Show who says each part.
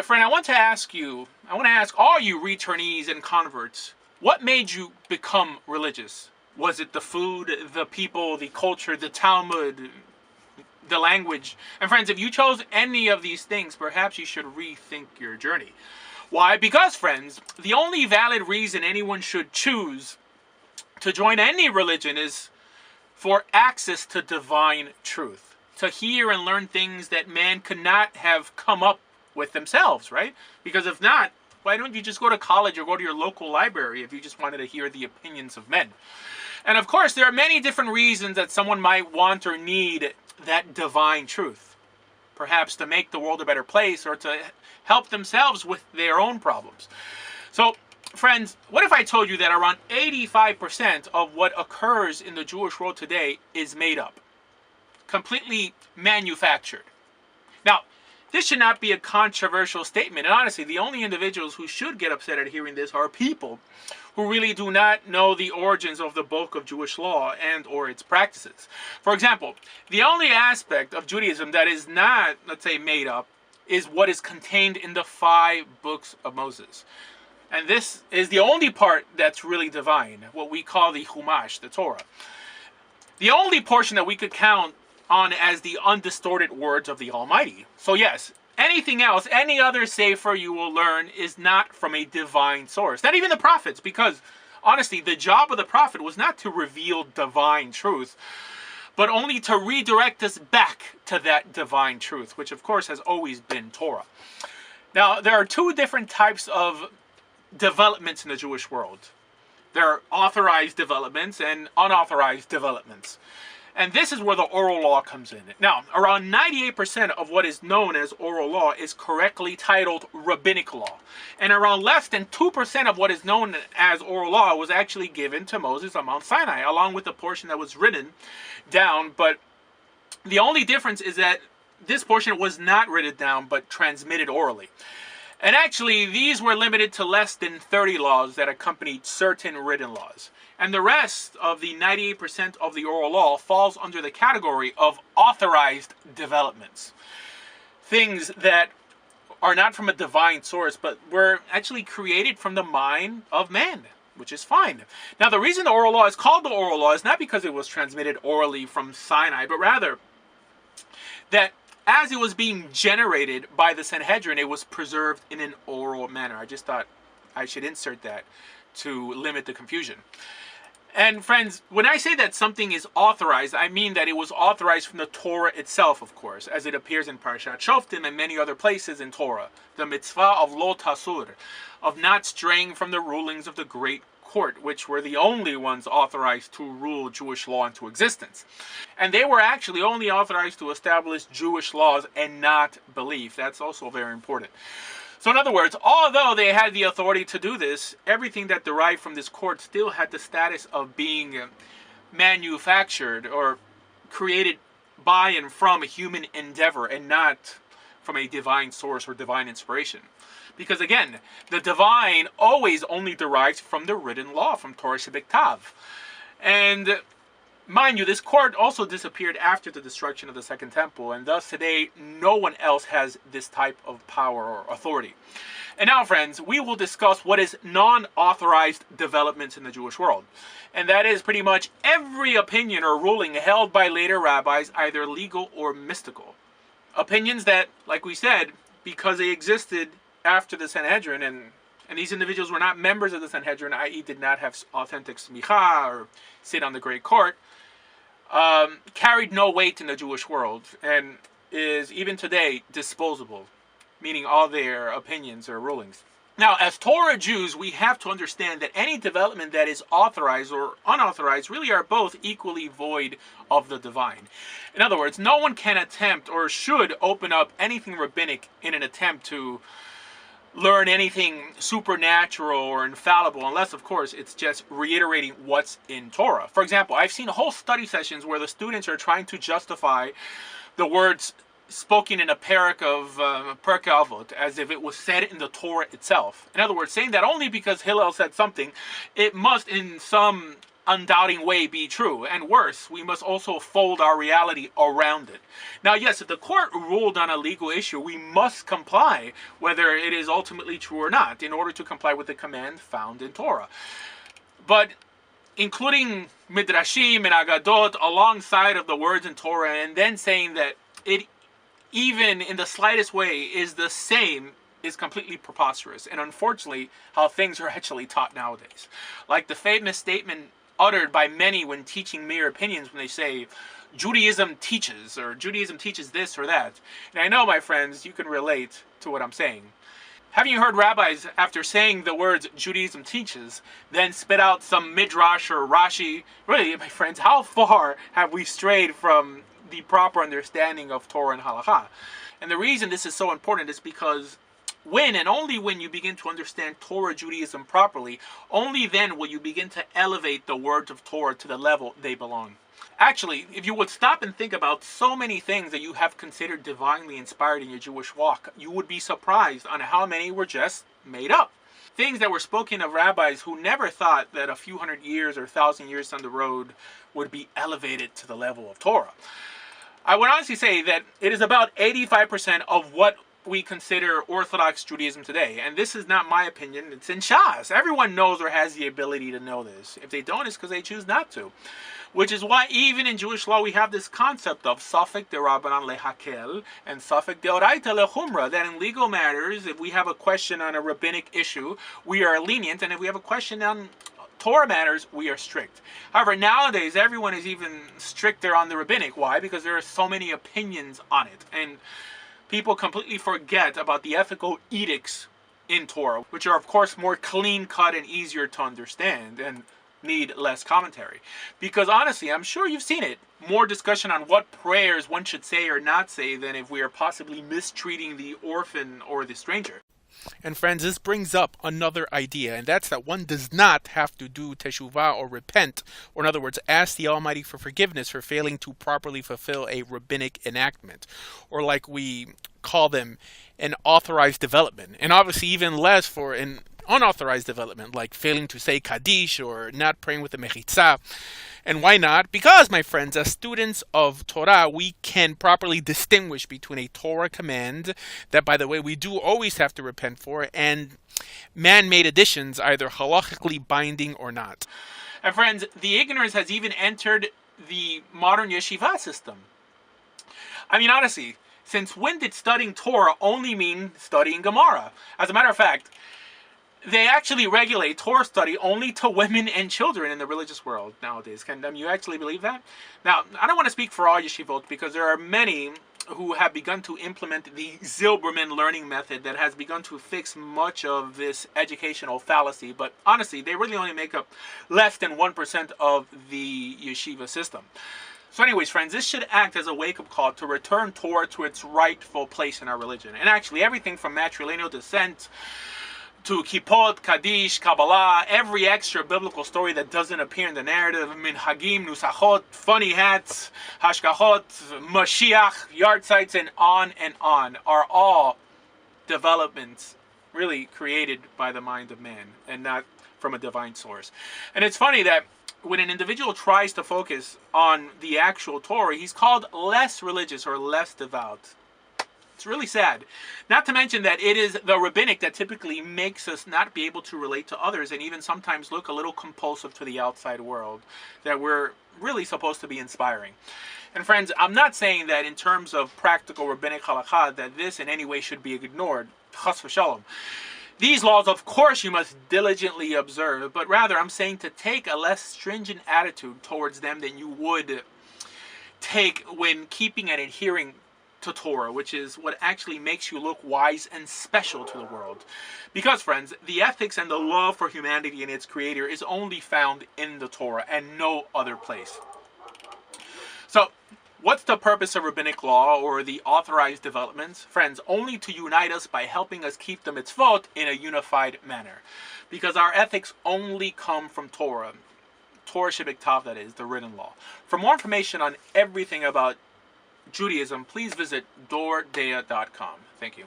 Speaker 1: Friend, I want to ask all you returnees and converts, what made you become religious? Was it the food, the people, the culture, the Talmud, the language? And friends, if you chose any of these things, perhaps you should rethink your journey. Why? Because, friends, the only valid reason anyone should choose to join any religion is for access to divine truth, to hear and learn things that man could not have come up with themselves, right? Because if not, why don't you just go to college or go to your local library if you just wanted to hear the opinions of men? And of course, there are many different reasons that someone might want or need that divine truth. Perhaps to make the world a better place or to help themselves with their own problems. So, friends, what if I told you that around 85% of what occurs in the Jewish world today is made up? Completely manufactured. Now, this should not be a controversial statement. And honestly, the only individuals who should get upset at hearing this are people who really do not know the origins of the bulk of Jewish law and or its practices. For example, the only aspect of Judaism that is not, let's say, made up is what is contained in the 5 books of Moses. And this is the only part that's really divine, what we call the Chumash, the Torah. The only portion that we could count on as the undistorted words of the Almighty. So yes, anything else, any other sefer you will learn is not from a divine source. Not even the prophets, because honestly, the job of the prophet was not to reveal divine truth, but only to redirect us back to that divine truth, which of course has always been Torah. Now, there are 2 different types of developments in the Jewish world. There are authorized developments and unauthorized developments. And this is where the oral law comes in. Now, around 98% of what is known as oral law is correctly titled rabbinic law. And around less than 2% of what is known as oral law was actually given to Moses on Mount Sinai, along with the portion that was written down. But the only difference is that this portion was not written down, but transmitted orally. And actually, these were limited to less than 30 laws that accompanied certain written laws. And the rest of the 98% of the oral law falls under the category of authorized developments. Things that are not from a divine source, but were actually created from the mind of man, which is fine. Now, the reason the oral law is called the oral law is not because it was transmitted orally from Sinai, but rather that as it was being generated by the Sanhedrin, it was preserved in an oral manner. I just thought I should insert that to limit the confusion. And friends, when I say that something is authorized, I mean that it was authorized from the Torah itself, of course, as it appears in Parashat Shoftim and many other places in Torah. The mitzvah of lo tasur, of not straying from the rulings of the great court, which were the only ones authorized to rule Jewish law into existence. And they were actually only authorized to establish Jewish laws and not belief. That's also very important. So in other words, although they had the authority to do this, everything that derived from this court still had the status of being manufactured or created by and from a human endeavor and not from a divine source or divine inspiration. Because again, the divine always only derives from the written law, from Torah Shebektav. And mind you, this court also disappeared after the destruction of the Second Temple, and thus today no one else has this type of power or authority. And now, friends, we will discuss what is non-authorized developments in the Jewish world. And that is pretty much every opinion or ruling held by later rabbis, either legal or mystical. Opinions that, like we said, because they existed after the Sanhedrin, and these individuals were not members of the Sanhedrin, i.e. did not have authentic smicha or sit on the great court, carried no weight in the Jewish world and is even today disposable, meaning all their opinions or rulings. Now, as Torah Jews, we have to understand that any development that is authorized or unauthorized really are both equally void of the divine. In other words, no one can attempt or should open up anything rabbinic in an attempt to learn anything supernatural or infallible, unless, of course, it's just reiterating what's in Torah. For example, I've seen whole study sessions where the students are trying to justify the words spoken in a parak of Perkei Avot as if it was said in the Torah itself. In other words, saying that only because Hillel said something, it must in some undoubting way be true. And worse, we must also fold our reality around it. Now, yes, if the court ruled on a legal issue, we must comply, whether it is ultimately true or not, in order to comply with the command found in Torah. But including Midrashim and Agadot alongside of the words in Torah, and then saying that it, even in the slightest way, is the same, is completely preposterous. And unfortunately, how things are actually taught nowadays. Like the famous statement uttered by many when teaching mere opinions, when they say, Judaism teaches, or Judaism teaches this or that. And I know, my friends, you can relate to what I'm saying. Haven't you heard rabbis, after saying the words Judaism teaches, then spit out some midrash or Rashi? Really, my friends, how far have we strayed from the proper understanding of Torah and Halakha? And the reason this is so important is because when and only when you begin to understand Torah Judaism properly, only then will you begin to elevate the words of Torah to the level they belong. Actually, if you would stop and think about so many things that you have considered divinely inspired in your Jewish walk, you would be surprised on how many were just made up. Things that were spoken of rabbis who never thought that a few hundred years or 1,000 years down the road would be elevated to the level of Torah. I would honestly say that it is about 85% of what we consider Orthodox Judaism today. And this is not my opinion, it's in Shas. Everyone knows or has the ability to know this. If they don't, it's because they choose not to. Which is why even in Jewish law we have this concept of Safek de Rabbanan lehakel and Safek de Oraita lechumra, that in legal matters, if we have a question on a rabbinic issue, we are lenient, and if we have a question on Torah matters, we are strict. However, nowadays everyone is even stricter on the rabbinic. Why? Because there are so many opinions on it. And people completely forget about the ethical edicts in Torah, which are of course more clean-cut and easier to understand and need less commentary. Because honestly, I'm sure you've seen it, more discussion on what prayers one should say or not say than if we are possibly mistreating the orphan or the stranger.
Speaker 2: And friends, this brings up another idea, and that's that one does not have to do teshuvah or repent, or in other words, ask the Almighty for forgiveness for failing to properly fulfill a rabbinic enactment, or like we call them, an authorized development, and obviously even less for an unauthorized development, like failing to say Kaddish or not praying with the Mechitzah. And why not? Because, my friends, as students of Torah, we can properly distinguish between a Torah command, that, by the way, we do always have to repent for, and man-made additions, either halachically binding or not.
Speaker 1: And friends, the ignorance has even entered the modern yeshiva system. I mean, honestly, since when did studying Torah only mean studying Gemara? As a matter of fact, they actually regulate Torah study only to women and children in the religious world nowadays. Can you actually believe that? Now, I don't want to speak for all yeshivot, because there are many who have begun to implement the Zilberman learning method that has begun to fix much of this educational fallacy. But honestly, they really only make up less than 1% of the yeshiva system. So anyways, friends, this should act as a wake-up call to return Torah to its rightful place in our religion. And actually, everything from matrilineal descent to Kippot, Kaddish, Kabbalah, every extra biblical story that doesn't appear in the narrative, Minhagim, Nusachot, funny hats, Hashgachot, Mashiach, yard sites, and on, are all developments really created by the mind of man and not from a divine source. And it's funny that when an individual tries to focus on the actual Torah, he's called less religious or less devout. It's really sad. Not to mention that it is the rabbinic that typically makes us not be able to relate to others and even sometimes look a little compulsive to the outside world that we're really supposed to be inspiring. And friends, I'm not saying that in terms of practical rabbinic halakha that this in any way should be ignored. Chas v'shalom. These laws, of course, you must diligently observe, but rather I'm saying to take a less stringent attitude towards them than you would take when keeping and adhering to Torah, which is what actually makes you look wise and special to the world. Because, friends, the ethics and the love for humanity and its creator is only found in the Torah and no other place. So, what's the purpose of rabbinic law or the authorized developments? Friends, only to unite us by helping us keep the mitzvot in a unified manner. Because our ethics only come from Torah. Torah Shebiktav, that is, the written law. For more information on everything about Judaism, please visit doordea.com. Thank you.